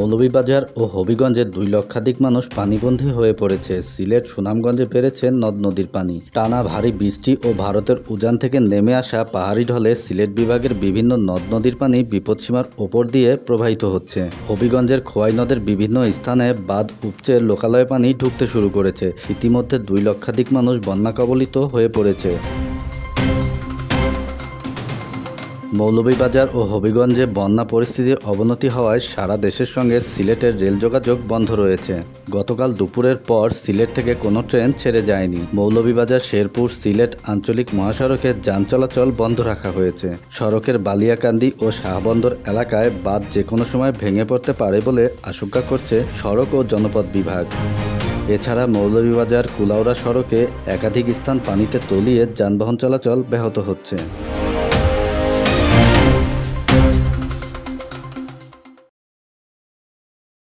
মৌলভীবাজার ও হবিগঞ্জে 2 লক্ষাধিক মানুষ পানিবন্দী হয়ে পড়েছে। সিলেট সুনামগঞ্জে বেড়েছে নদ নদীর পানি। টানা ভারী বৃষ্টি ও ভারতের উজান থেকে নেমে আসা পাহাড়ি ঢলে সিলেট বিভাগের বিভিন্ন নদ নদীর পানি বিপদসীমার ওপর দিয়ে প্রবাহিত হচ্ছে। হবিগঞ্জের খোয়াই নদের বিভিন্ন স্থানে বাঁধ উপচে লোকালয়ে পানি ঢুকতে শুরু করেছে। ইতিমধ্যে 2 লক্ষাধিক মানুষ বন্যা কবলিত হয়ে পড়েছে। মৌলভীবাজার ও হবিগঞ্জে বন্যা পরিস্থিতির অবনতি হওয়ায় সারা দেশের সঙ্গে সিলেটের রেল যোগাযোগ বন্ধ রয়েছে। গতকাল দুপুরের পর সিলেট থেকে কোনো ট্রেন ছেড়ে যায়নি। মৌলভীবাজার শেরপুর সিলেট আঞ্চলিক মহাসড়কে যান চলাচল বন্ধ রাখা হয়েছে। সড়কের বালিয়াকান্দি ও শাহবন্দর এলাকায় বাঁধ যে কোনো সময় ভেঙে পড়তে পারে বলে আশঙ্কা করছে সড়ক ও জনপথ বিভাগ। এছাড়া মৌলভীবাজার কুলাউড়া সড়কে একাধিক স্থান পানিতে তলিয়ে যানবাহন চলাচল ব্যাহত হচ্ছে।